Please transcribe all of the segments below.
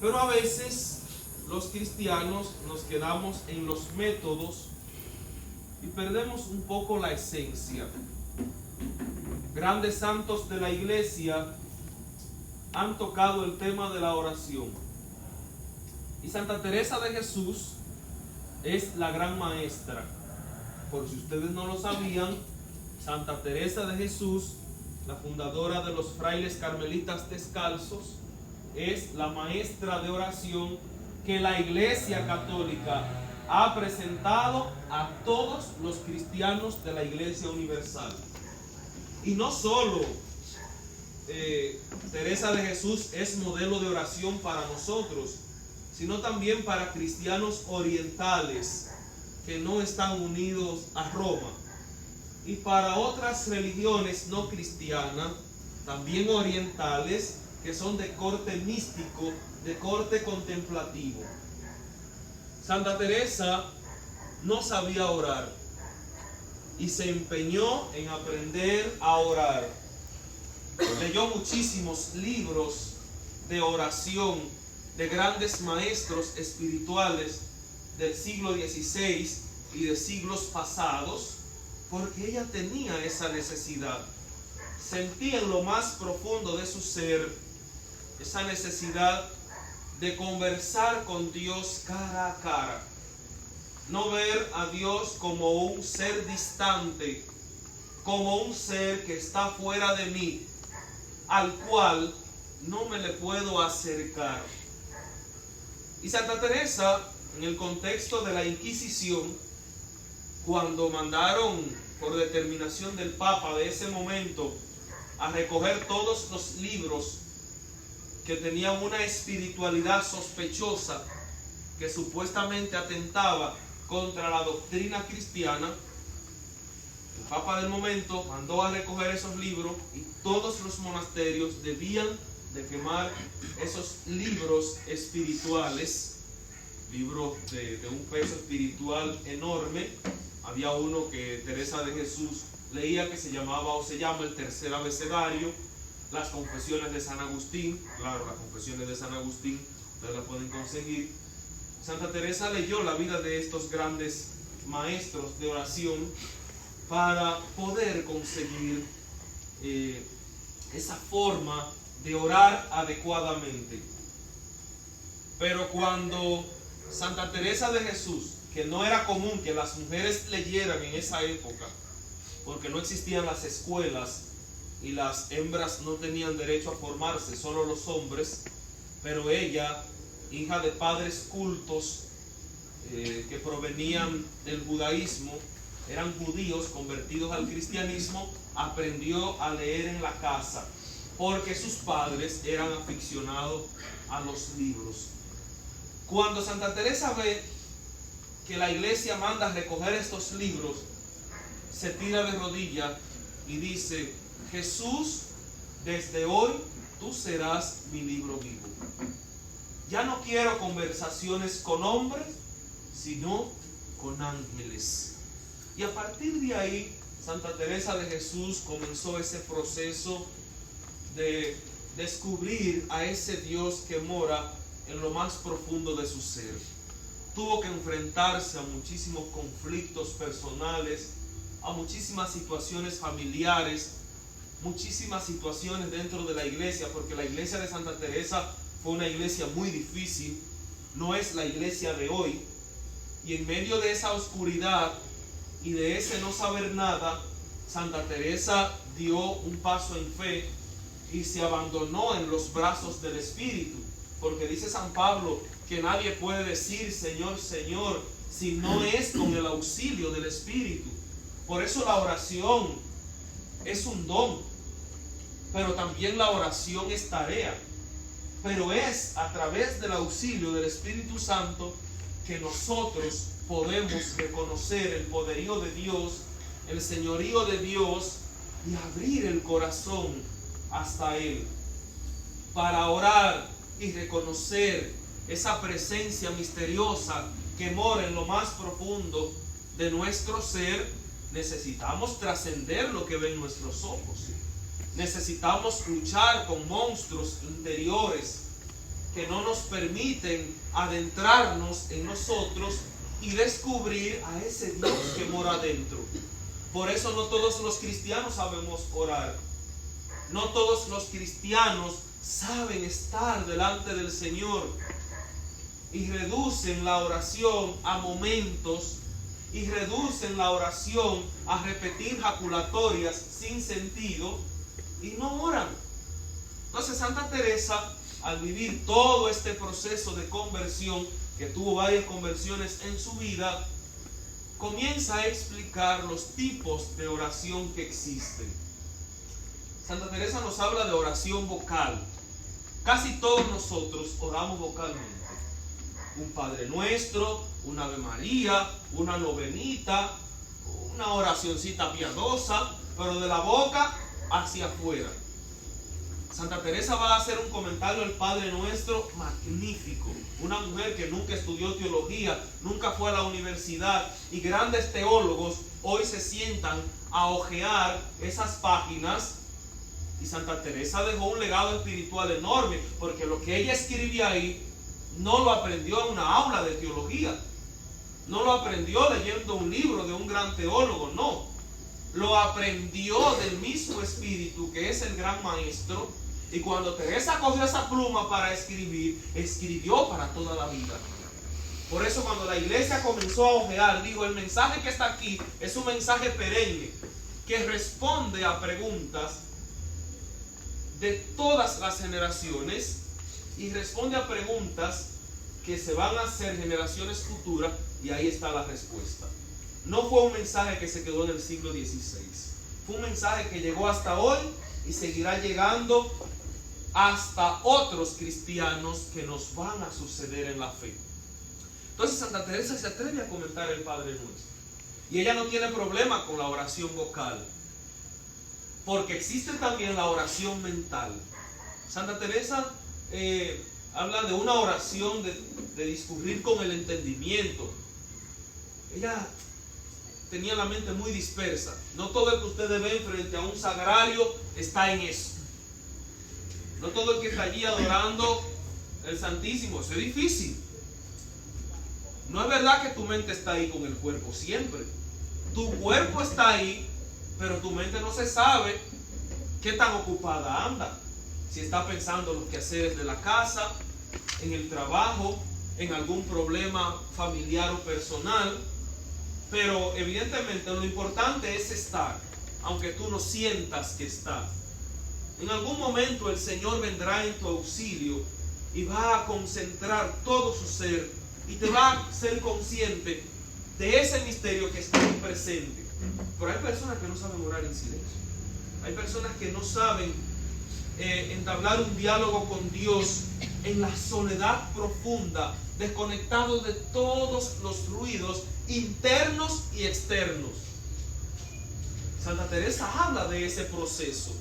Pero a veces los cristianos nos quedamos en los métodos y perdemos un poco la esencia. Grandes santos de la iglesia han tocado el tema de la oración. Y Santa Teresa de Jesús es la gran maestra. Por si ustedes no lo sabían, Santa Teresa de Jesús, la fundadora de los frailes carmelitas descalzos, es la maestra de oración que la Iglesia Católica ha presentado a todos los cristianos de la Iglesia Universal. Y no solo Teresa de Jesús es modelo de oración para nosotros, sino también para cristianos orientales que no están unidos a Roma, y para otras religiones no cristianas, también orientales, que son de corte místico, de corte contemplativo. Santa Teresa no sabía orar y se empeñó en aprender a orar. Leyó muchísimos libros de oración de grandes maestros espirituales del siglo XVI y de siglos pasados, porque ella tenía esa necesidad. Sentía en lo más profundo de su ser esa necesidad de conversar con Dios cara a cara. No ver a Dios como un ser distante, como un ser que está fuera de mí, al cual no me le puedo acercar. Y Santa Teresa, en el contexto de la Inquisición, cuando mandaron por determinación del Papa de ese momento a recoger todos los libros que tenían una espiritualidad sospechosa que supuestamente atentaba contra la doctrina cristiana, el Papa del momento mandó a recoger esos libros y todos los monasterios debían de quemar esos libros espirituales, libros de un peso espiritual enorme. Había uno que Teresa de Jesús leía que se llamaba o se llama el Tercer Abecedario, las Confesiones de San Agustín. Claro, las Confesiones de San Agustín ustedes las pueden conseguir. Santa Teresa leyó la vida de estos grandes maestros de oración para poder conseguir esa forma de orar adecuadamente. Pero cuando Santa Teresa de Jesús, que no era común que las mujeres leyeran en esa época, porque no existían las escuelas y las hembras no tenían derecho a formarse, solo los hombres, pero ella, hija de padres cultos que provenían del judaísmo, eran judíos convertidos al cristianismo, aprendió a leer en la casa, porque sus padres eran aficionados a los libros. Cuando Santa Teresa ve que la iglesia manda a recoger estos libros, se tira de rodillas y dice: Jesús, desde hoy tú serás mi libro vivo. Ya no quiero conversaciones con hombres, sino con ángeles. Y a partir de ahí, Santa Teresa de Jesús comenzó ese proceso de descubrir a ese Dios que mora en lo más profundo de su ser. Tuvo que enfrentarse a muchísimos conflictos personales, a muchísimas situaciones familiares, muchísimas situaciones dentro de la iglesia, porque la iglesia de Santa Teresa fue una iglesia muy difícil, no es la iglesia de hoy. Y en medio de esa oscuridad y de ese no saber nada, Santa Teresa dio un paso en fe y se abandonó en los brazos del Espíritu, porque dice San Pablo que nadie puede decir Señor, Señor, si no es con el auxilio del Espíritu. Por eso la oración es un don, pero también la oración es tarea. Pero es a través del auxilio del Espíritu Santo que nosotros podemos reconocer el poderío de Dios, el señorío de Dios, y abrir el corazón hasta Él, para orar y reconocer esa presencia misteriosa que mora en lo más profundo de nuestro ser. Necesitamos trascender lo que ven nuestros ojos. Necesitamos luchar con monstruos interiores que no nos permiten adentrarnos en nosotros y descubrir a ese Dios que mora dentro. Por eso no todos los cristianos sabemos orar. No todos los cristianos saben estar delante del Señor y reducen la oración a momentos y reducen la oración a repetir jaculatorias sin sentido y no oran. Entonces Santa Teresa, al vivir todo este proceso de conversión, que tuvo varias conversiones en su vida, comienza a explicar los tipos de oración que existen. Santa Teresa nos habla de oración vocal. Casi todos nosotros oramos vocalmente. Un Padre Nuestro, un Ave María, una novenita, una oracioncita piadosa, pero de la boca hacia afuera. Santa Teresa va a hacer un comentario al Padre Nuestro magnífico. Una mujer que nunca estudió teología, nunca fue a la universidad, y grandes teólogos hoy se sientan a hojear esas páginas. Y Santa Teresa dejó un legado espiritual enorme, porque lo que ella escribía ahí no lo aprendió en una aula de teología, no lo aprendió leyendo un libro de un gran teólogo, no. Lo aprendió del mismo Espíritu, que es el gran maestro. Y cuando Teresa cogió esa pluma para escribir, escribió para toda la vida. Por eso cuando la iglesia comenzó a hojear, dijo, el mensaje que está aquí es un mensaje perenne, que responde a preguntas de todas las generaciones y responde a preguntas que se van a hacer generaciones futuras, y ahí está la respuesta. No fue un mensaje que se quedó en el siglo XVI, fue un mensaje que llegó hasta hoy y seguirá llegando hasta otros cristianos que nos van a suceder en la fe. Entonces Santa Teresa se atreve a comentar el Padre Nuestro, y ella no tiene problema con la oración vocal, porque existe también la oración mental. Santa Teresa habla de una oración de discurrir con el entendimiento. Ella tenía la mente muy dispersa. No todo el que ustedes ven frente a un sagrario está en eso. No todo el que está allí adorando el Santísimo. Eso es difícil. No es verdad que tu mente está ahí con el cuerpo siempre. Tu cuerpo está ahí, pero tu mente no se sabe qué tan ocupada anda. Si está pensando en los quehaceres de la casa, en el trabajo, en algún problema familiar o personal. Pero evidentemente lo importante es estar, aunque tú no sientas que estás. En algún momento el Señor vendrá en tu auxilio y va a concentrar todo su ser y te va a hacer consciente de ese misterio que está ahí presente. Pero hay personas que no saben orar en silencio. Hay personas que no saben entablar un diálogo con Dios en la soledad profunda, desconectado de todos los ruidos internos y externos. Santa Teresa habla de ese proceso,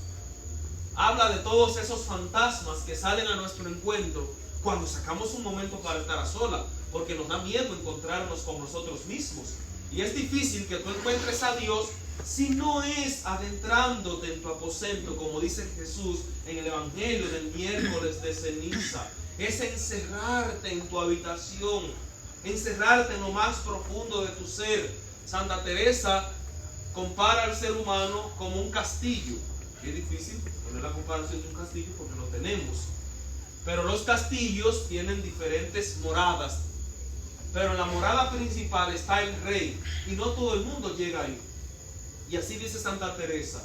habla de todos esos fantasmas que salen a nuestro encuentro cuando sacamos un momento para estar a sola, porque nos da miedo encontrarnos con nosotros mismos. Y es difícil que tú encuentres a Dios si no es adentrándote en tu aposento, como dice Jesús en el Evangelio del miércoles de ceniza. Es encerrarte en tu habitación, encerrarte en lo más profundo de tu ser. Santa Teresa compara al ser humano como un castillo. Es difícil poner la comparación de un castillo porque no tenemos. Pero los castillos tienen diferentes moradas. Pero en la morada principal está el rey y no todo el mundo llega ahí. Y así dice Santa Teresa: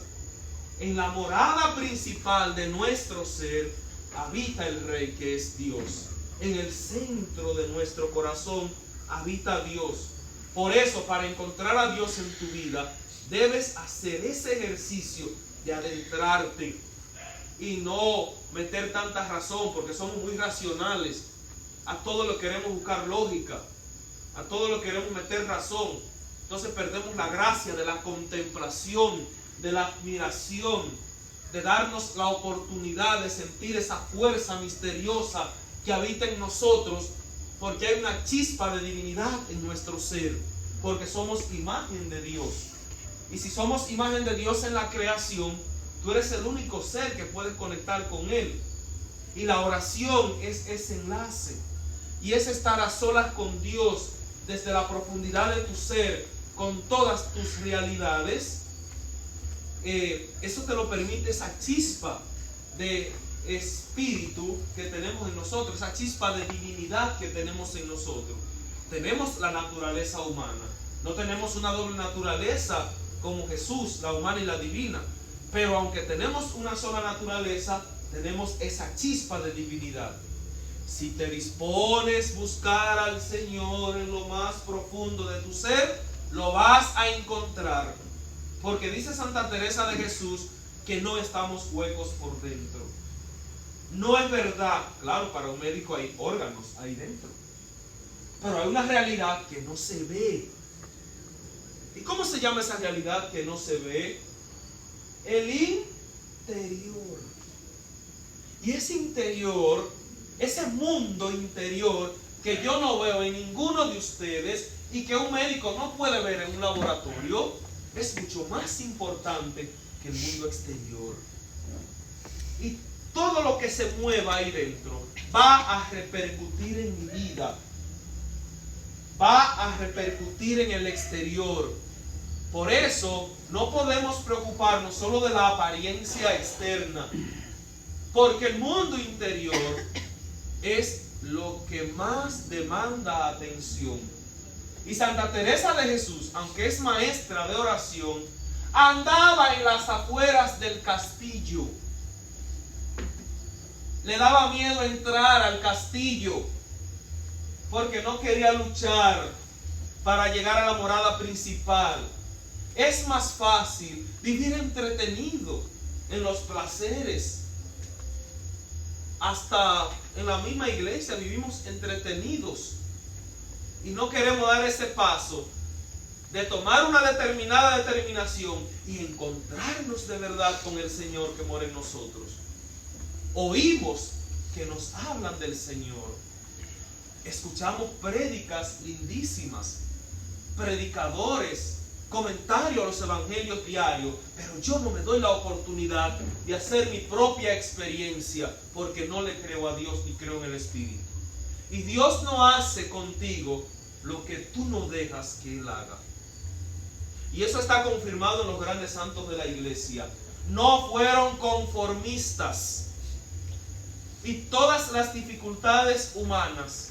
en la morada principal de nuestro ser habita el Rey, que es Dios. En el centro de nuestro corazón habita Dios. Por eso, para encontrar a Dios en tu vida, debes hacer ese ejercicio de adentrarte y no meter tanta razón, porque somos muy racionales. A todo lo queremos buscar lógica, a todo lo queremos meter razón. Entonces perdemos la gracia de la contemplación, de la admiración, de darnos la oportunidad de sentir esa fuerza misteriosa que habita en nosotros, porque hay una chispa de divinidad en nuestro ser, porque somos imagen de Dios. Y si somos imagen de Dios en la creación, tú eres el único ser que puedes conectar con Él. Y la oración es ese enlace. Y es estar a solas con Dios desde la profundidad de tu ser, con todas tus realidades. Eso te lo permite esa chispa de espíritu que tenemos en nosotros, esa chispa de divinidad que tenemos en nosotros. Tenemos la naturaleza humana, no tenemos una doble naturaleza como Jesús, la humana y la divina, pero aunque tenemos una sola naturaleza, tenemos esa chispa de divinidad. Si te dispones a buscar al Señor en lo más profundo de tu ser, lo vas a encontrar, porque dice Santa Teresa de Jesús que no estamos huecos por dentro. No es verdad, claro, para un médico hay órganos ahí dentro, pero hay una realidad que no se ve. ¿Y cómo se llama esa realidad que no se ve? El interior. Y ese interior, ese mundo interior que yo no veo en ninguno de ustedes y que un médico no puede ver en un laboratorio, es mucho más importante que el mundo exterior. Y todo lo que se mueva ahí dentro va a repercutir en mi vida, va a repercutir en el exterior. Por eso no podemos preocuparnos solo de la apariencia externa, porque el mundo interior es lo que más demanda atención. Y Santa Teresa de Jesús, aunque es maestra de oración, andaba en las afueras del castillo. Le daba miedo entrar al castillo porque no quería luchar para llegar a la morada principal. Es más fácil vivir entretenido en los placeres. Hasta en la misma iglesia vivimos entretenidos y no queremos dar ese paso de tomar una determinada determinación y encontrarnos de verdad con el Señor que mora en nosotros. Oímos que nos hablan del Señor, escuchamos prédicas lindísimas, predicadores, comentarios a los evangelios diarios, pero yo no me doy la oportunidad de hacer mi propia experiencia porque no le creo a Dios ni creo en el Espíritu. Y Dios no hace contigo lo que tú no dejas que Él haga. Y eso está confirmado en los grandes santos de la iglesia. No fueron conformistas. Y todas las dificultades humanas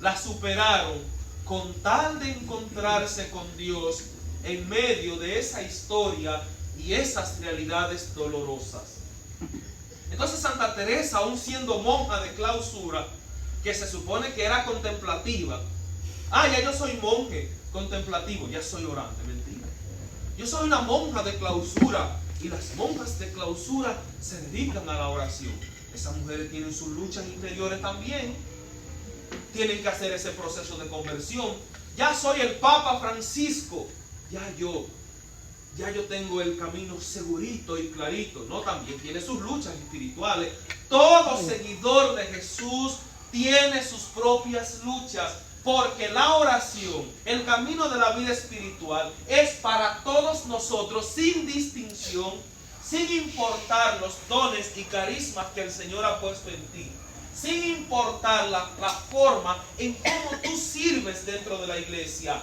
las superaron con tal de encontrarse con Dios en medio de esa historia y esas realidades dolorosas. Entonces Santa Teresa, aún siendo monja de clausura, que se supone que era contemplativa, ya yo soy monje contemplativo, ya soy orante, mentira. Yo soy una monja de clausura y las monjas de clausura se dedican a la oración. Esas mujeres tienen sus luchas interiores también, tienen que hacer ese proceso de conversión. Ya soy el Papa Francisco, ya yo tengo el camino segurito y clarito. No, también tiene sus luchas espirituales. Todo seguidor de Jesús tiene sus propias luchas, porque la oración, el camino de la vida espiritual, es para todos nosotros sin distinción, sin importar los dones y carismas que el Señor ha puesto en ti, sin importar la forma en cómo tú sirves dentro de la iglesia.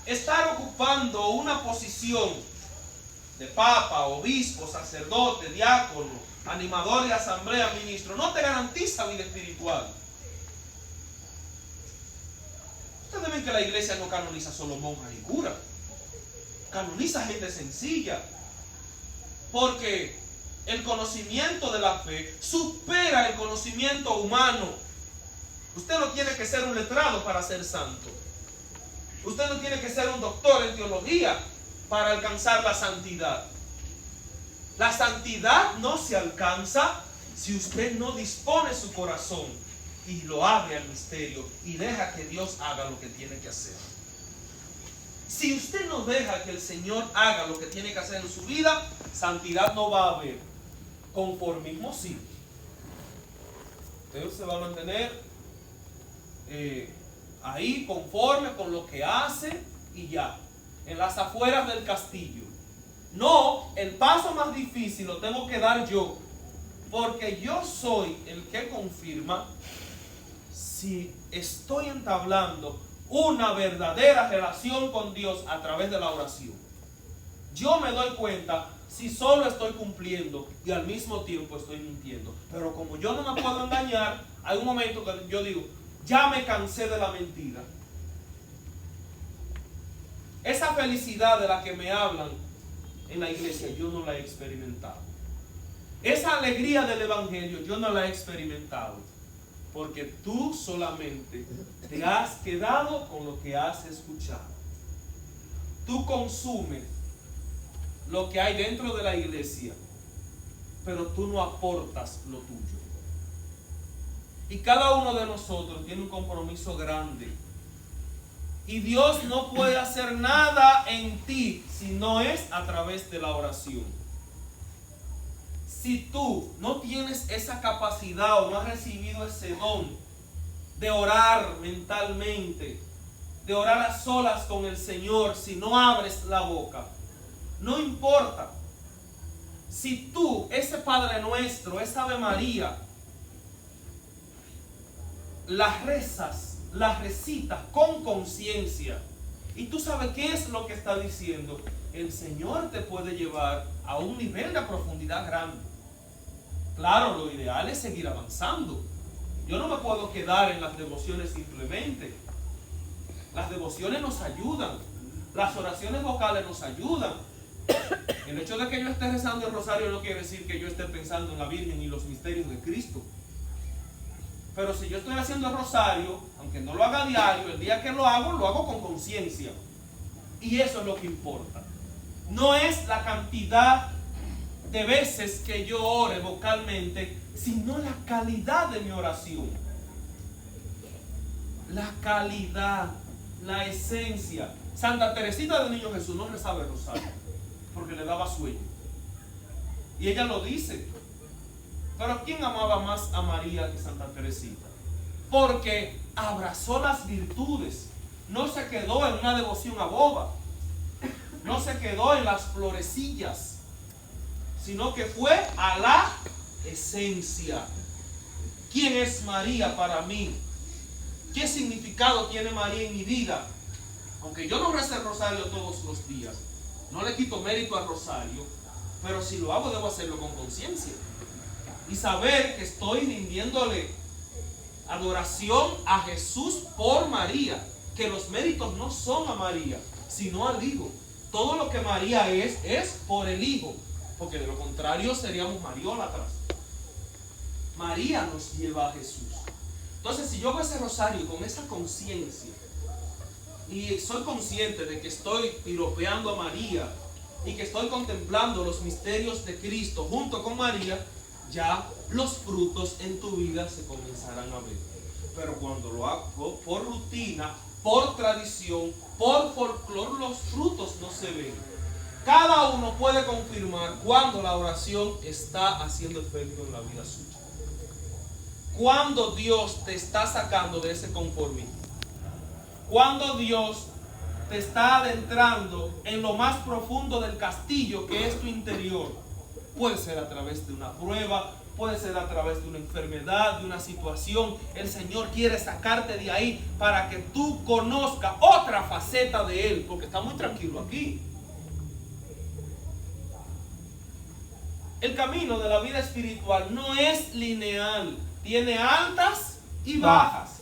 Estar ocupando una posición de papa, obispo, sacerdote, diácono, animador de asamblea, ministro, no te garantiza vida espiritual. Ustedes ven que la iglesia no canoniza solo monjas y curas, canoniza gente sencilla, porque el conocimiento de la fe supera el conocimiento humano. Usted no tiene que ser un letrado para ser santo. Usted no tiene que ser un doctor en teología para alcanzar la santidad. La santidad no se alcanza si usted no dispone su corazón y lo abre al misterio y deja que Dios haga lo que tiene que hacer. Si usted no deja que el Señor haga lo que tiene que hacer en su vida, santidad no va a haber. Conformismo sí. Usted se va a mantener ahí conforme con lo que hace y ya, en las afueras del castillo. No, el paso más difícil lo tengo que dar yo. Porque yo soy el que confirma si estoy entablando una verdadera relación con Dios a través de la oración. Yo me doy cuenta si solo estoy cumpliendo y al mismo tiempo estoy mintiendo. Pero como yo no me puedo engañar, hay un momento que yo digo, ya me cansé de la mentira. Esa felicidad de la que me hablan en la iglesia, yo no la he experimentado. Esa alegría del evangelio, yo no la he experimentado. Porque tú solamente te has quedado con lo que has escuchado. Tú consumes lo que hay dentro de la iglesia, pero tú no aportas lo tuyo. Y cada uno de nosotros tiene un compromiso grande. Y Dios no puede hacer nada en ti si no es a través de la oración. Si tú no tienes esa capacidad o no has recibido ese don de orar mentalmente, de orar a solas con el Señor, si no abres la boca, no importa. Si tú, ese Padre Nuestro, esa Ave María, las rezas, las recitas con conciencia, y tú sabes qué es lo que está diciendo, el Señor te puede llevar a un nivel de profundidad grande. Claro, lo ideal es seguir avanzando. Yo no me puedo quedar en las devociones simplemente. Las devociones nos ayudan. Las oraciones vocales nos ayudan. El hecho de que yo esté rezando el rosario no quiere decir que yo esté pensando en la Virgen y los misterios de Cristo. Pero si yo estoy haciendo el rosario, aunque no lo haga diario, el día que lo hago con conciencia. Y eso es lo que importa. No es la cantidad de veces que yo ore vocalmente, sino la calidad de mi oración. La calidad, la esencia. Santa Teresita del Niño Jesús no rezaba el rosario porque le daba sueño. Y ella lo dice. Pero ¿quién amaba más a María que Santa Teresita? Porque abrazó las virtudes. No se quedó en una devoción a boba. No se quedó en las florecillas. Sino que fue a la esencia. ¿Quién es María para mí? ¿Qué significado tiene María en mi vida? Aunque yo no rece el rosario todos los días, no le quito mérito al rosario, pero si lo hago debo hacerlo con conciencia. Y saber que estoy rindiéndole adoración a Jesús por María. Que los méritos no son a María, sino al Hijo. Todo lo que María es por el Hijo. Porque de lo contrario seríamos mariólatras. María nos lleva a Jesús. Entonces, si yo hago ese rosario con esa conciencia y soy consciente de que estoy piropeando a María y que estoy contemplando los misterios de Cristo junto con María, ya los frutos en tu vida se comenzarán a ver. Pero cuando lo hago por rutina, por tradición, por folclore, los frutos no se ven. Cada uno puede confirmar cuando la oración está haciendo efecto en la vida suya. Cuando Dios te está sacando de ese conformismo. Cuando Dios te está adentrando en lo más profundo del castillo que es tu interior. Puede ser a través de una prueba, puede ser a través de una enfermedad, de una situación. El Señor quiere sacarte de ahí para que tú conozcas otra faceta de Él, porque está muy tranquilo aquí. El camino de la vida espiritual no es lineal, tiene altas y bajas.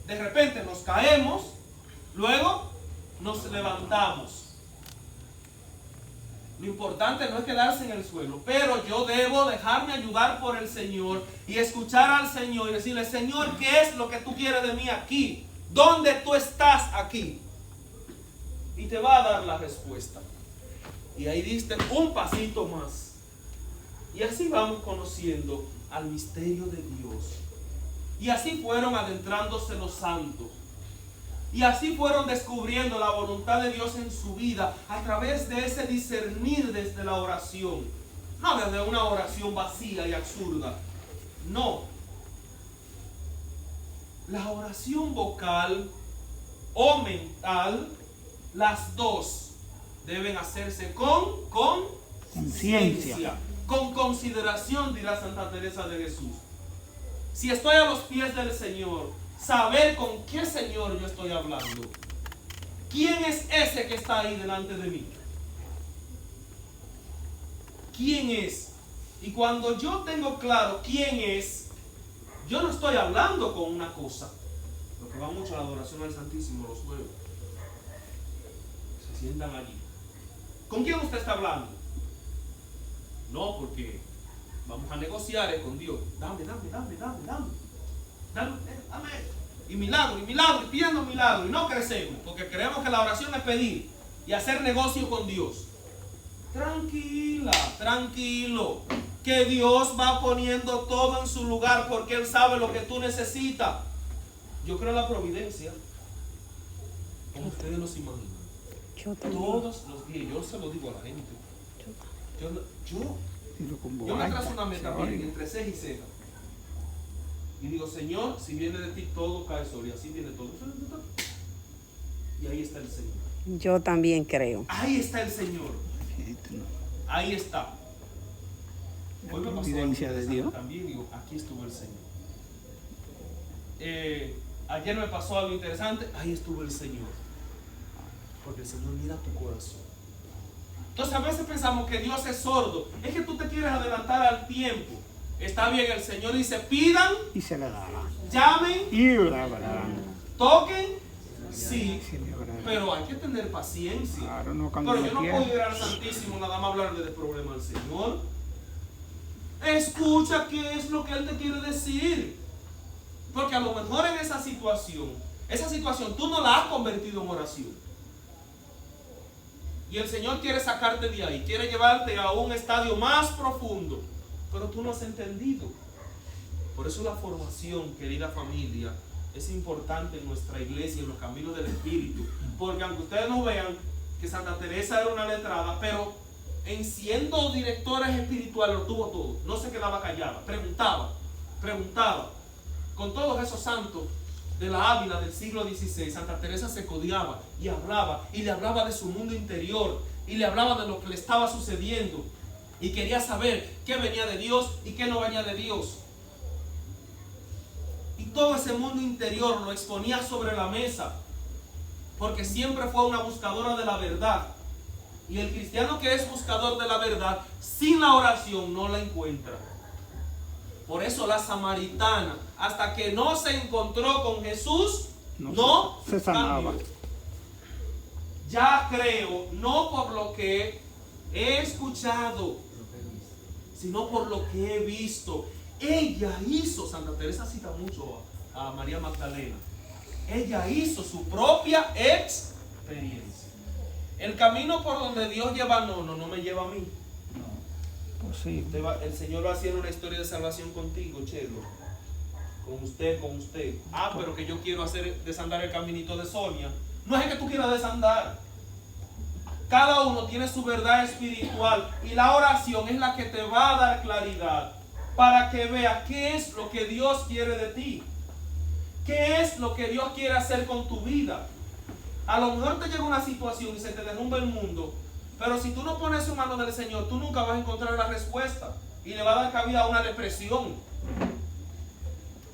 De repente nos caemos, luego nos levantamos. Lo importante no es quedarse en el suelo, pero yo debo dejarme ayudar por el Señor y escuchar al Señor y decirle: Señor, ¿qué es lo que tú quieres de mí aquí? ¿Dónde tú estás aquí? Y te va a dar la respuesta. Y ahí diste un pasito más. Y así vamos conociendo al misterio de Dios. Y así fueron adentrándose los santos. Y así fueron descubriendo la voluntad de Dios en su vida a través de ese discernir desde la oración. No desde una oración vacía y absurda. No. La oración vocal o mental, las dos deben hacerse con conciencia. con consideración, dirá Santa Teresa de Jesús. Si estoy a los pies del Señor, saber con qué Señor yo estoy hablando. ¿Quién es ese que está ahí delante de mí? ¿Quién es? Y cuando yo tengo claro quién es, yo no estoy hablando con una cosa. Lo que va mucho a la adoración al Santísimo los jueves. Se sientan allí. ¿Con quién usted está hablando? No, porque vamos a negociar con Dios. Dame. Y milagro, y pidiendo milagro. Y no crecemos, porque creemos que la oración es pedir y hacer negocio con Dios. Tranquila, tranquilo, que Dios va poniendo todo en su lugar porque Él sabe lo que tú necesitas. Yo creo en la providencia, como ustedes no se imaginan. Todos los días, yo se lo digo a la gente. Yo me trazo una meta entre ceja y ceja. Y digo, Señor, si viene de ti todo cae sobre, así viene todo. Y ahí está el Señor. Yo también creo. Ahí está el Señor. Ahí está. Hoy me pasó algo de Dios. También digo, aquí estuvo el Señor. Ayer me pasó algo interesante, ahí estuvo el Señor. Porque el Señor mira tu corazón. Entonces a veces pensamos que Dios es sordo. Es que tú te quieres adelantar al tiempo. Está bien, el Señor dice, pidan y se le dará. Llamen y la darán. Toquen, sí, pero hay que tener paciencia. Claro, no, pero yo no puedo ir al Santísimo nada más hablarle del problema al Señor. Escucha qué es lo que Él te quiere decir. Porque a lo mejor en esa situación tú no la has convertido en oración. Y el Señor quiere sacarte de ahí, quiere llevarte a un estadio más profundo. Pero tú no has entendido. Por eso la formación, querida familia, es importante en nuestra iglesia, en los caminos del Espíritu. Porque aunque ustedes no vean que Santa Teresa era una letrada, pero en siendo directores espirituales lo tuvo todo. No se quedaba callada, preguntaba. Con todos esos santos de la Ávila del siglo XVI, Santa Teresa se codeaba y le hablaba de su mundo interior, y le hablaba de lo que le estaba sucediendo. Y quería saber qué venía de Dios y qué no venía de Dios. Y todo ese mundo interior lo exponía sobre la mesa. Porque siempre fue una buscadora de la verdad. Y el cristiano que es buscador de la verdad, sin la oración no la encuentra. Por eso la samaritana, hasta que no se encontró con Jesús, no se sanaba. Ya creo, no por lo que he escuchado, sino por lo que he visto. Ella hizo, Santa Teresa cita mucho a María Magdalena, ella hizo su propia experiencia. El camino por donde Dios lleva no me lleva a mí. Pues sí. El Señor va haciendo una historia de salvación contigo, Chelo. Con usted. Pero que yo quiero hacer desandar el caminito de Sonia. No es que tú quieras desandar. Cada uno tiene su verdad espiritual y la oración es la que te va a dar claridad para que veas qué es lo que Dios quiere de ti. ¿Qué es lo que Dios quiere hacer con tu vida? A lo mejor te llega una situación y se te derrumba el mundo, pero si tú no pones su mano del Señor, tú nunca vas a encontrar la respuesta y le va a dar cabida a una depresión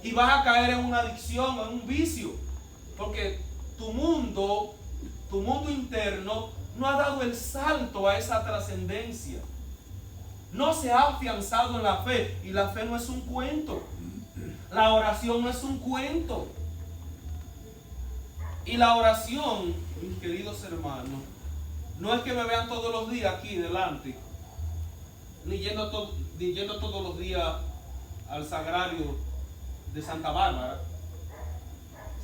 y vas a caer en una adicción, en un vicio, porque tu mundo interno no ha dado el salto a esa trascendencia. No se ha afianzado en la fe. Y la fe no es un cuento. La oración no es un cuento. Y la oración, mis queridos hermanos, no es que me vean todos los días aquí delante, ni yendo todos los días al sagrario de Santa Bárbara.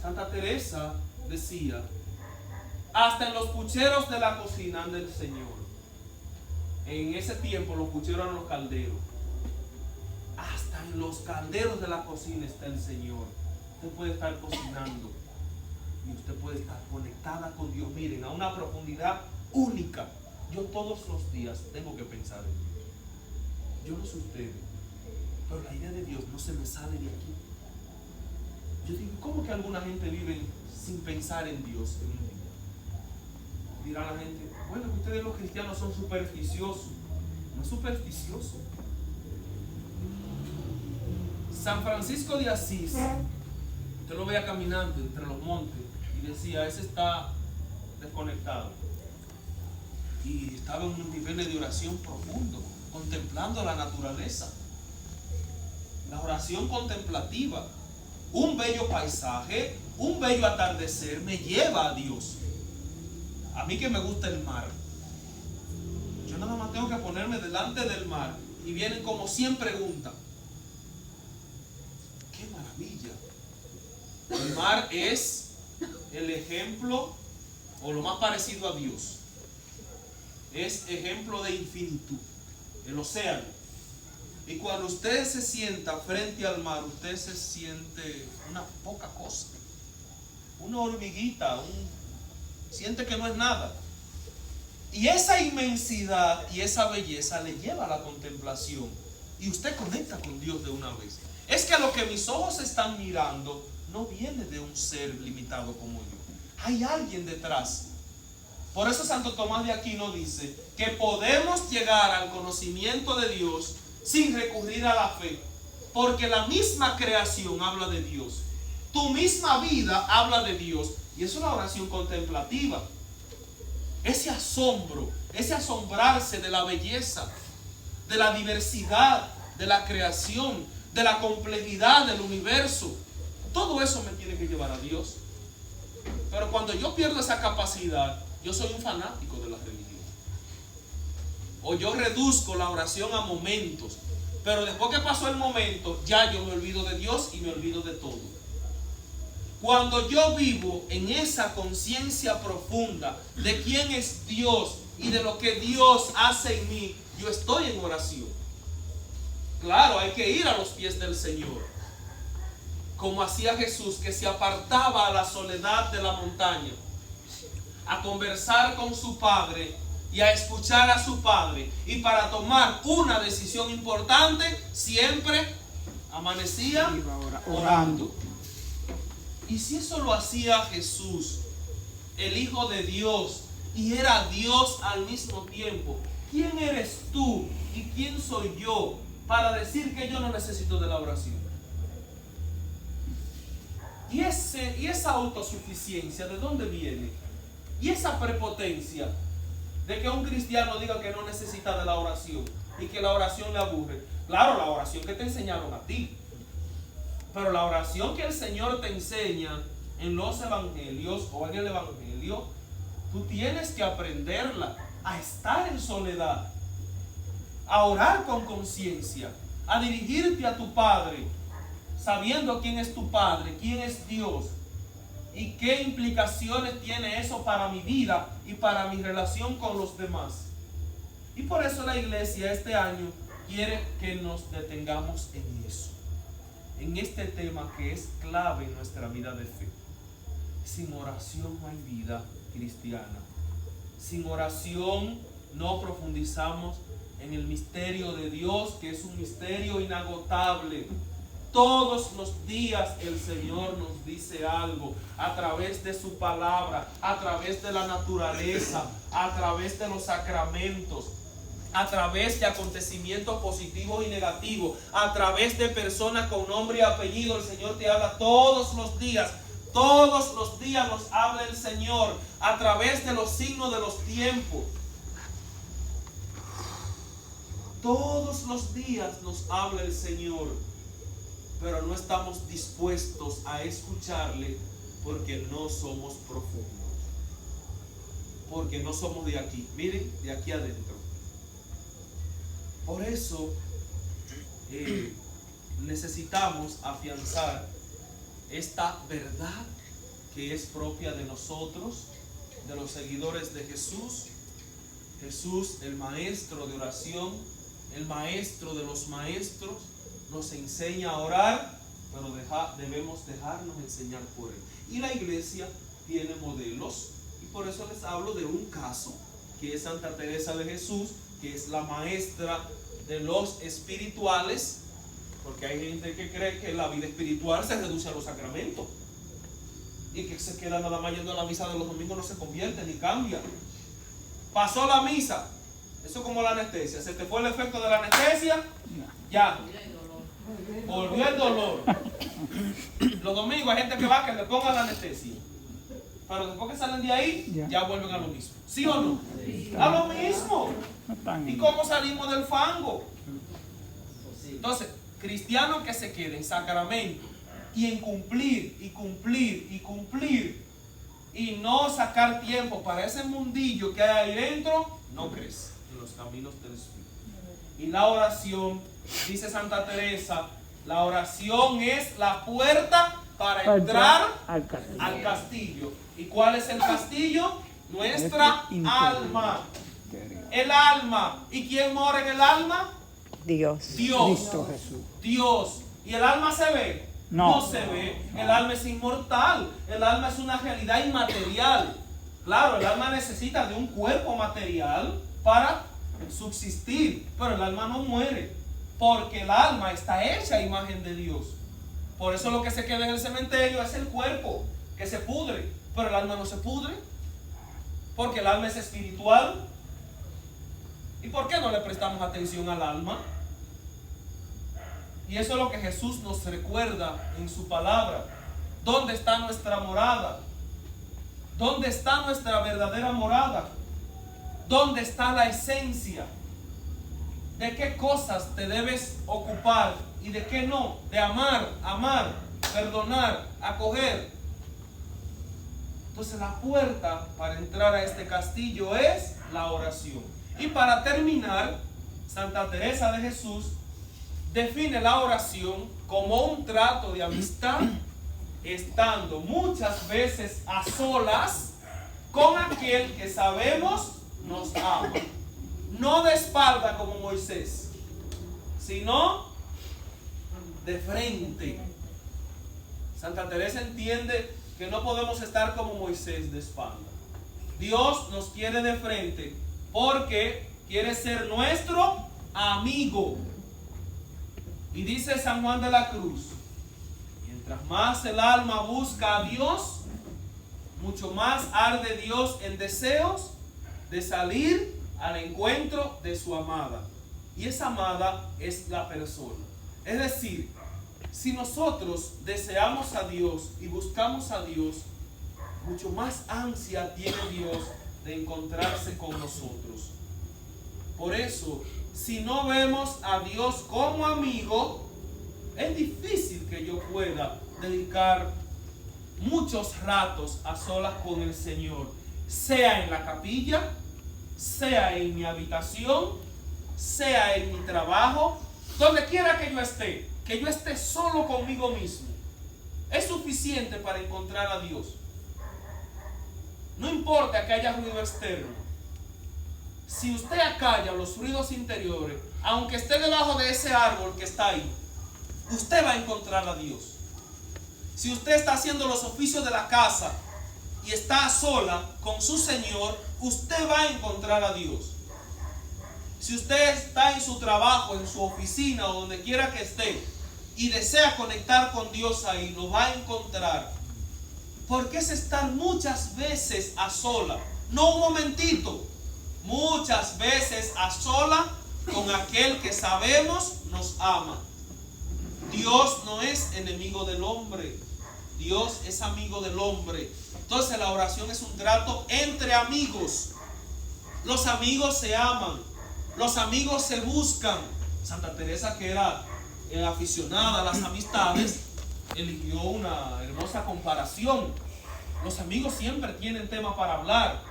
Santa Teresa decía, hasta en los pucheros de la cocina anda el Señor. En ese tiempo los pucheros eran los calderos. Hasta en los calderos de la cocina está el Señor. Usted puede estar cocinando y usted puede estar conectada con Dios. Miren, a una profundidad única. Yo todos los días tengo que pensar en Dios. Yo no sé ustedes, pero la idea de Dios no se me sale de aquí. Yo digo, ¿cómo que alguna gente vive sin pensar en Dios en un día? Dirá la gente, bueno, ustedes los cristianos son supersticiosos. No es supersticioso. San Francisco de Asís, usted lo veía caminando entre los montes y decía, ese está desconectado. Y estaba en un nivel de oración profundo, contemplando la naturaleza. La oración contemplativa. Un bello paisaje, un bello atardecer me lleva a Dios. A mí que me gusta el mar, yo nada más tengo que ponerme delante del mar y vienen como 100 preguntas. ¡Qué maravilla! El mar es el ejemplo o lo más parecido a Dios. Es ejemplo de infinitud, el océano. Y cuando usted se sienta frente al mar, usted se siente una poca cosa, una hormiguita, siente que no es nada. Y esa inmensidad y esa belleza le lleva a la contemplación. Y usted conecta con Dios de una vez. Es que lo que mis ojos están mirando no viene de un ser limitado como yo. Hay alguien detrás. Por eso Santo Tomás de Aquino dice que podemos llegar al conocimiento de Dios sin recurrir a la fe. Porque la misma creación habla de Dios. Tu misma vida habla de Dios. Y es una oración contemplativa. Ese asombro, ese asombrarse de la belleza, de la diversidad, de la creación, de la complejidad del universo. Todo eso me tiene que llevar a Dios. Pero cuando yo pierdo esa capacidad, yo soy un fanático de la religión. O yo reduzco la oración a momentos. Pero después que pasó el momento, ya yo me olvido de Dios y me olvido de todo. Cuando yo vivo en esa conciencia profunda de quién es Dios y de lo que Dios hace en mí, yo estoy en oración. Claro, hay que ir a los pies del Señor, como hacía Jesús, que se apartaba a la soledad de la montaña, a conversar con su Padre y a escuchar a su Padre. Y para tomar una decisión importante, siempre amanecía orando. Y si eso lo hacía Jesús, el Hijo de Dios, y era Dios al mismo tiempo, ¿quién eres tú y quién soy yo para decir que yo no necesito de la oración? Y esa autosuficiencia, ¿de dónde viene? Y esa prepotencia de que un cristiano diga que no necesita de la oración y que la oración le aburre. Claro, la oración que te enseñaron a ti. Pero la oración que el Señor te enseña en los evangelios o en el evangelio, tú tienes que aprenderla, a estar en soledad, a orar con conciencia, a dirigirte a tu Padre, sabiendo quién es tu Padre, quién es Dios y qué implicaciones tiene eso para mi vida y para mi relación con los demás. Y por eso la iglesia este año quiere que nos detengamos en eso, en este tema que es clave en nuestra vida de fe. Sin oración no hay vida cristiana. Sin oración no profundizamos en el misterio de Dios, que es un misterio inagotable. Todos los días el Señor nos dice algo a través de su palabra, a través de la naturaleza, a través de los sacramentos, a través de acontecimientos positivos y negativos, a través de personas con nombre y apellido. El Señor te habla todos los días. Todos los días nos habla el Señor a través de los signos de los tiempos. Todos los días nos habla el Señor, pero no estamos dispuestos a escucharle porque no somos profundos, porque no somos de aquí. Miren, de aquí adentro. Por eso necesitamos afianzar esta verdad que es propia de nosotros, de los seguidores de Jesús. Jesús, el maestro de oración, el maestro de los maestros, nos enseña a orar, pero debemos dejarnos enseñar por Él. Y la iglesia tiene modelos, y por eso les hablo de un caso, que es Santa Teresa de Jesús, que es la maestra de los espirituales, porque hay gente que cree que la vida espiritual se reduce a los sacramentos, y que se queda nada más yendo a la misa de los domingos, no se convierte ni cambia. Pasó la misa, eso es como la anestesia, se te fue el efecto de la anestesia, ya. Volvió el dolor. Los domingos hay gente que va que le ponga la anestesia. Pero después que salen de ahí, ya vuelven a lo mismo. ¿Sí o no? A lo mismo. ¿Y cómo salimos del fango? Entonces, cristianos que se queden en sacramento y en cumplir y cumplir y cumplir y no sacar tiempo para ese mundillo que hay ahí dentro, no crece en los caminos del Espíritu. Y la oración, dice Santa Teresa, la oración es la puerta para entrar al castillo. ¿Y cuál es el castillo? Nuestra alma. El alma. ¿Y quién mora en el alma? Dios. Dios. ¿Y el alma se ve? No se ve. El alma es inmortal. El alma es una realidad inmaterial. Claro, el alma necesita de un cuerpo material para subsistir, pero el alma no muere, porque el alma está hecha a imagen de Dios. Por eso lo que se queda en el cementerio es el cuerpo, que se pudre, pero el alma no se pudre, porque el alma es espiritual. ¿Y por qué no le prestamos atención al alma? Y eso es lo que Jesús nos recuerda en su palabra. ¿Dónde está nuestra morada? ¿Dónde está nuestra verdadera morada? ¿Dónde está la esencia? ¿De qué cosas te debes ocupar y de qué no? De amar, perdonar, acoger. Entonces la puerta para entrar a este castillo es la oración. Y para terminar, Santa Teresa de Jesús define la oración como un trato de amistad, estando muchas veces a solas con aquel que sabemos nos ama. No de espalda como Moisés, sino de frente. Santa Teresa entiende que no podemos estar como Moisés de espalda. Dios nos quiere de frente porque quiere ser nuestro amigo. Y dice San Juan de la Cruz, mientras más el alma busca a Dios, mucho más arde Dios en deseos de salir al encuentro de su amada. Y esa amada es la persona. Es decir, si nosotros deseamos a Dios y buscamos a Dios, mucho más ansia tiene Dios de encontrarse con nosotros. Por eso, si no vemos a Dios como amigo, es difícil que yo pueda dedicar muchos ratos a solas con el Señor, sea en la capilla, sea en mi habitación, sea en mi trabajo, donde quiera que yo esté solo conmigo mismo. Es suficiente para encontrar a Dios. No importa que haya ruido externo. Si usted acalla los ruidos interiores, aunque esté debajo de ese árbol que está ahí, usted va a encontrar a Dios. Si usted está haciendo los oficios de la casa y está sola con su Señor, usted va a encontrar a Dios. Si usted está en su trabajo, en su oficina o donde quiera que esté y desea conectar con Dios ahí, lo va a encontrar. Porque es estar muchas veces a sola, no un momentito, muchas veces a sola con aquel que sabemos nos ama. Dios no es enemigo del hombre, Dios es amigo del hombre. Entonces la oración es un trato entre amigos. Los amigos se aman, los amigos se buscan. Santa Teresa, que era aficionada a las amistades, eligió una hermosa comparación. Los amigos siempre tienen tema para hablar,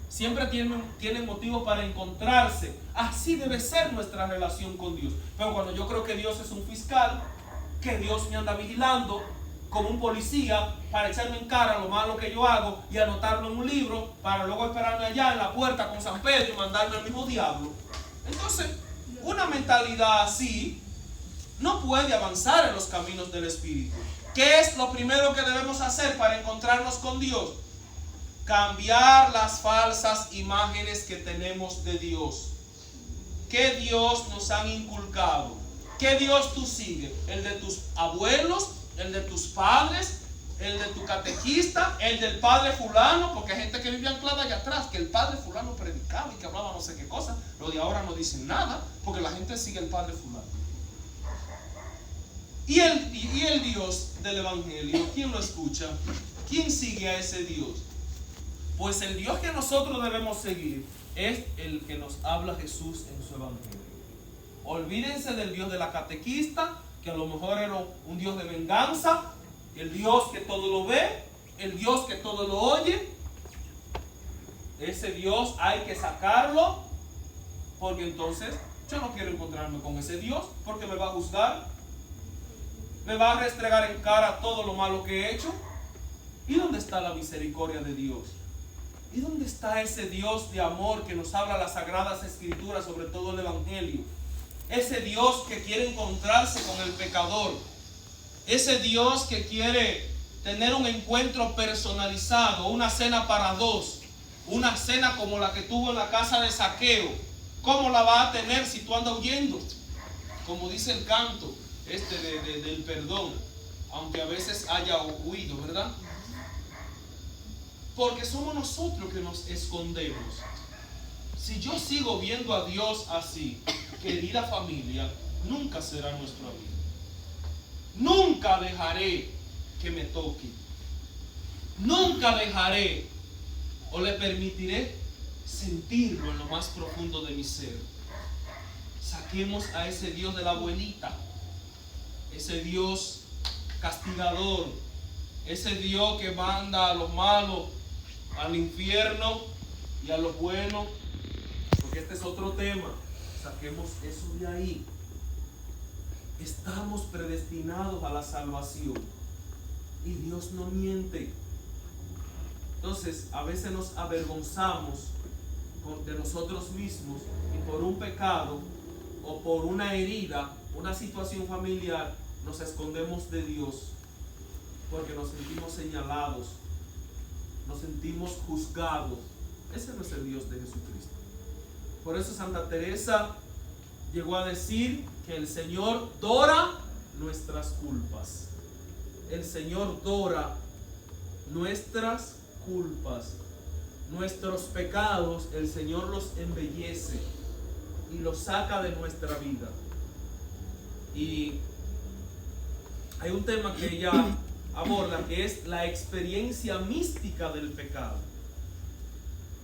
siempre tienen motivo para encontrarse. Así debe ser nuestra relación con Dios. Pero cuando yo creo que Dios es un fiscal, que Dios me anda vigilando como un policía para echarme en cara lo malo que yo hago y anotarlo en un libro para luego esperarme allá en la puerta con San Pedro y mandarme al mismo diablo. Entonces, una mentalidad así no puede avanzar en los caminos del Espíritu. ¿Qué es lo primero que debemos hacer para encontrarnos con Dios? Cambiar las falsas imágenes que tenemos de Dios. ¿Qué Dios nos han inculcado? ¿Qué Dios tú sigues? ¿El de tus abuelos? ¿El de tus padres? ¿El de tu catequista? ¿El del padre fulano? Porque hay gente que vive anclada allá atrás, que el padre fulano predicaba y que hablaba no sé qué cosa. Lo de ahora no dicen nada, porque la gente sigue el padre fulano. Y el Dios del Evangelio, ¿quién lo escucha? ¿Quién sigue a ese Dios? Pues el Dios que nosotros debemos seguir es el que nos habla Jesús en su Evangelio. Olvídense del Dios de la catequista, que a lo mejor era un Dios de venganza, el Dios que todo lo ve, el Dios que todo lo oye. Ese Dios hay que sacarlo, porque entonces yo no quiero encontrarme con ese Dios, porque me va a juzgar, me va a restregar en cara todo lo malo que he hecho. ¿Y dónde está la misericordia de Dios? ¿Y dónde está ese Dios de amor que nos habla las Sagradas Escrituras, sobre todo el Evangelio? Ese Dios que quiere encontrarse con el pecador. Ese Dios que quiere tener un encuentro personalizado, una cena para dos. Una cena como la que tuvo en la casa de Zaqueo. ¿Cómo la va a tener si tú andas huyendo? Como dice el canto del perdón, aunque a veces haya huido, ¿verdad? Porque somos nosotros que nos escondemos. Si yo sigo viendo a Dios así, querida familia, nunca será nuestro amigo. Nunca dejaré que me toque. Nunca dejaré o le permitiré sentirlo en lo más profundo de mi ser. Saquemos a ese Dios de la abuelita, ese Dios castigador, ese Dios que manda a los malos al infierno y a los buenos, porque este es otro tema. Saquemos eso de ahí. Estamos predestinados a la salvación y Dios no miente. Entonces a veces nos avergonzamos de nosotros mismos y por un pecado o por una herida, una situación familiar, nos escondemos de Dios porque nos sentimos señalados, nos sentimos juzgados. Ese no es el Dios de Jesucristo. Por eso Santa Teresa llegó a decir que el Señor dora nuestras culpas. El Señor dora nuestras culpas. Nuestros pecados, el Señor los embellece y los saca de nuestra vida. Y hay un tema que ella aborda, que es la experiencia mística del pecado.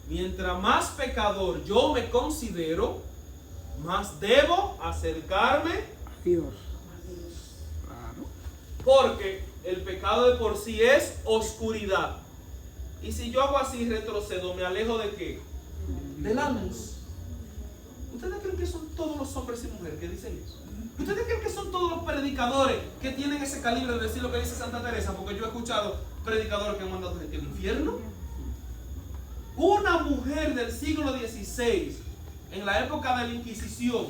Mientras más pecador yo me considero, más debo acercarme a Dios. Claro. Porque el pecado de por sí es oscuridad. Y si yo hago así, retrocedo, ¿me alejo de qué? De la luz. ¿Ustedes creen que son todos los hombres y mujeres que dicen eso? ¿Ustedes creen que son todos los predicadores que tienen ese calibre de decir lo que dice Santa Teresa? Porque yo he escuchado predicadores que han mandado gente al infierno. Una mujer del siglo XVI, en la época de la Inquisición,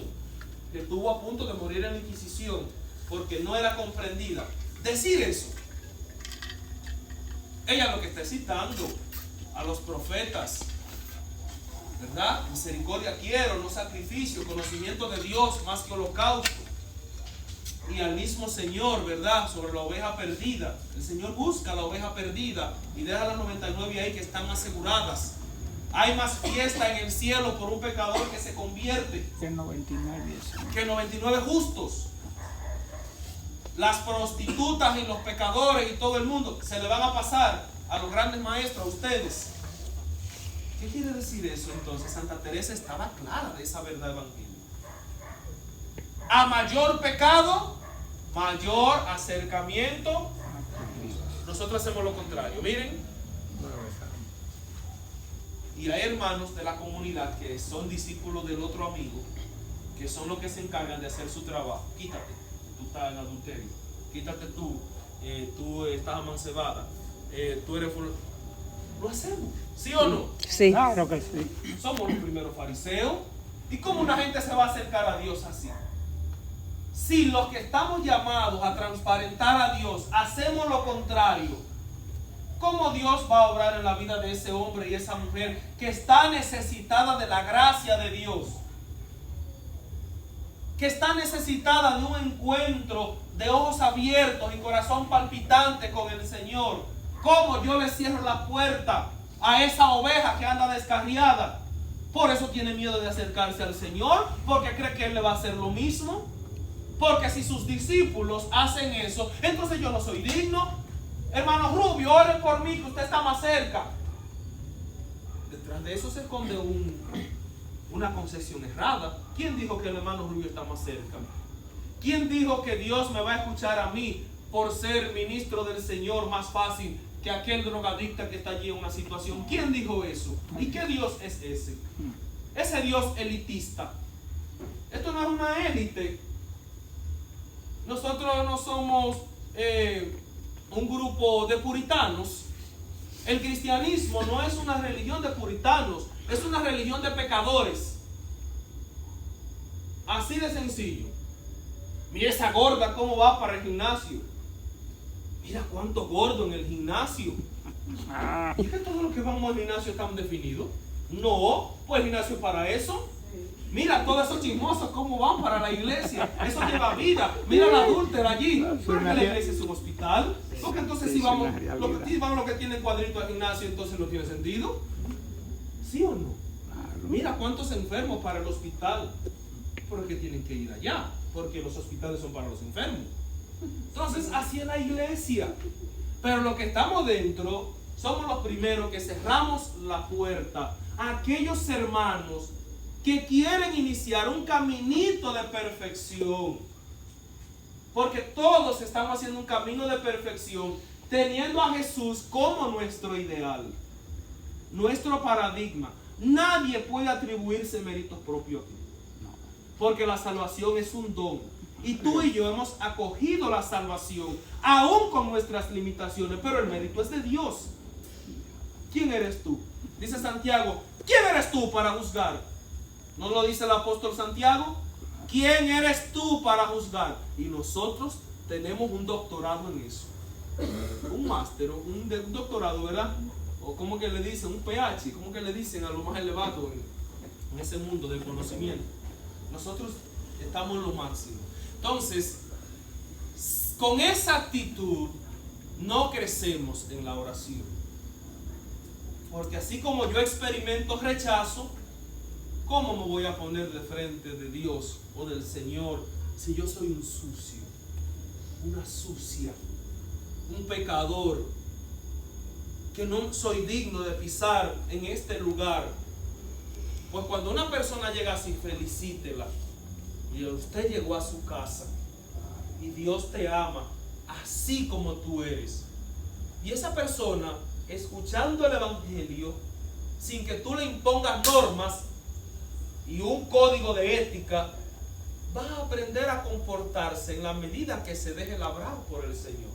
que estuvo a punto de morir en la Inquisición porque no era comprendida, decir eso. Ella lo que está citando a los profetas, ¿verdad? Misericordia quiero, no sacrificio, conocimiento de Dios más que holocausto. Y al mismo Señor, ¿verdad? Sobre la oveja perdida. El Señor busca la oveja perdida y deja las 99 ahí que están aseguradas. Hay más fiesta en el cielo por un pecador que se convierte Que 99 que 99 justos. Las prostitutas y los pecadores y todo el mundo se le van a pasar a los grandes maestros, a ustedes. ¿Qué quiere decir eso entonces? Santa Teresa estaba clara de esa verdad evangélica. A mayor pecado, mayor acercamiento. Nosotros hacemos lo contrario. Miren. Y hay hermanos de la comunidad que son discípulos del otro amigo, que son los que se encargan de hacer su trabajo. Quítate, tú estás en adulterio. Quítate tú, tú estás amancebada, tú eres fulano. Lo hacemos, ¿sí o no? Sí. Claro que sí. Somos los primeros fariseos. ¿Y cómo una gente se va a acercar a Dios así? Si los que estamos llamados a transparentar a Dios hacemos lo contrario, ¿cómo Dios va a obrar en la vida de ese hombre y esa mujer que está necesitada de la gracia de Dios? Que está necesitada de un encuentro de ojos abiertos y corazón palpitante con el Señor. ¿Cómo yo le cierro la puerta a esa oveja que anda descarriada? Por eso tiene miedo de acercarse al Señor, porque cree que Él le va a hacer lo mismo. Porque si sus discípulos hacen eso, entonces yo no soy digno. Hermano Rubio, oren por mí, que usted está más cerca. Detrás de eso se esconde una concepción errada. ¿Quién dijo que el hermano Rubio está más cerca? ¿Quién dijo que Dios me va a escuchar a mí por ser ministro del Señor más fácil que aquel drogadicta que está allí en una situación? ¿Quién dijo eso? ¿Y qué Dios es ese? Ese Dios elitista. Esto no es una élite. Nosotros no somos un grupo de puritanos. El cristianismo no es una religión de puritanos, es una religión de pecadores. Así de sencillo. Mira esa gorda cómo va para el gimnasio. Mira cuánto gordo en el gimnasio. ¿Y es que todos los que vamos al gimnasio están definidos? No, pues el gimnasio es para eso. Mira todos esos chismosos cómo van para la iglesia. Eso lleva vida. Mira la adúltera allí. ¿Por qué la iglesia es un hospital? Porque entonces si vamos los que tienen cuadrito al gimnasio, entonces no tiene sentido. ¿Sí o no? Mira cuántos enfermos para el hospital. Porque tienen que ir allá. Porque los hospitales son para los enfermos. Entonces así es la iglesia. Pero los que estamos dentro somos los primeros que cerramos la puerta a aquellos hermanos que quieren iniciar un caminito de perfección. Porque todos estamos haciendo un camino de perfección, teniendo a Jesús como nuestro ideal, nuestro paradigma. Nadie puede atribuirse méritos propios aquí. Porque la salvación es un don. Y tú y yo hemos acogido la salvación, aún con nuestras limitaciones, pero el mérito es de Dios. ¿Quién eres tú? Dice Santiago, ¿quién eres tú para juzgar? ¿No lo dice el apóstol Santiago? ¿Quién eres tú para juzgar? Y nosotros tenemos un doctorado en eso. Un máster, un doctorado, ¿verdad? O como que le dicen, un PH, como que le dicen a lo más elevado en ese mundo del conocimiento. Nosotros estamos en lo máximo. Entonces, con esa actitud no crecemos en la oración. Porque así como yo experimento rechazo, ¿cómo me voy a poner de frente de Dios o del Señor si yo soy un sucio, una sucia, un pecador, que no soy digno de pisar en este lugar? Pues cuando una persona llega así, felicítela. Y usted llegó a su casa y Dios te ama así como tú eres. Y esa persona, escuchando el evangelio, sin que tú le impongas normas y un código de ética, va a aprender a comportarse en la medida que se deje labrar por el Señor.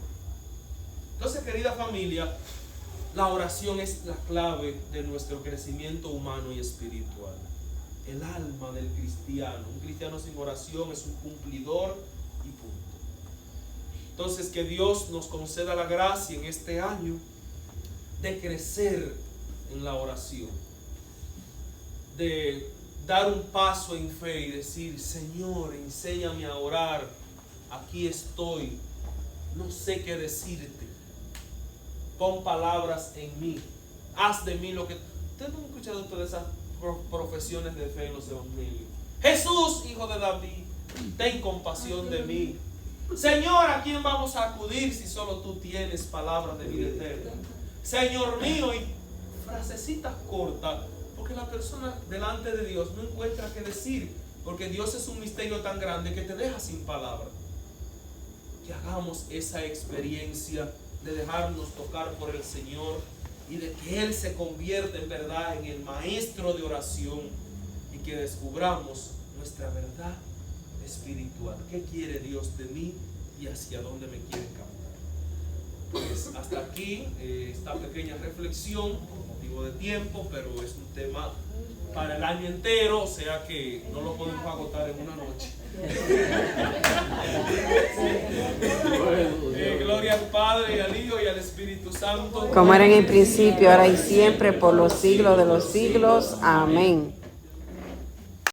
Entonces, querida familia, la oración es la clave de nuestro crecimiento humano y espiritual. El alma del cristiano. Un cristiano sin oración es un cumplidor y punto. Entonces, que Dios nos conceda la gracia en este año de crecer en la oración, de dar un paso en fe y decir: Señor, enséñame a orar, aquí estoy, no sé qué decirte, pon palabras en mí, haz de mí lo que... ¿Ustedes no han escuchado todas esas profesiones de fe en los evangelios? Jesús, hijo de David, ten compasión de mí. Señor, ¿a quién vamos a acudir si solo tú tienes palabras de vida eterna? Señor mío, y frasecitas cortas, porque la persona delante de Dios no encuentra qué decir, porque Dios es un misterio tan grande que te deja sin palabras. Que hagamos esa experiencia de dejarnos tocar por el Señor y de que Él se convierta en verdad en el maestro de oración, y que descubramos nuestra verdad espiritual. ¿Qué quiere Dios de mí y hacia dónde me quiere caminar? Pues hasta aquí esta pequeña reflexión por motivo de tiempo, pero es un tema para el año entero, o sea que no lo podemos agotar en una noche. Gloria al Padre, y al Hijo, y al Espíritu Santo, como era en el principio, ahora y siempre, por los siglos de los siglos. Amén.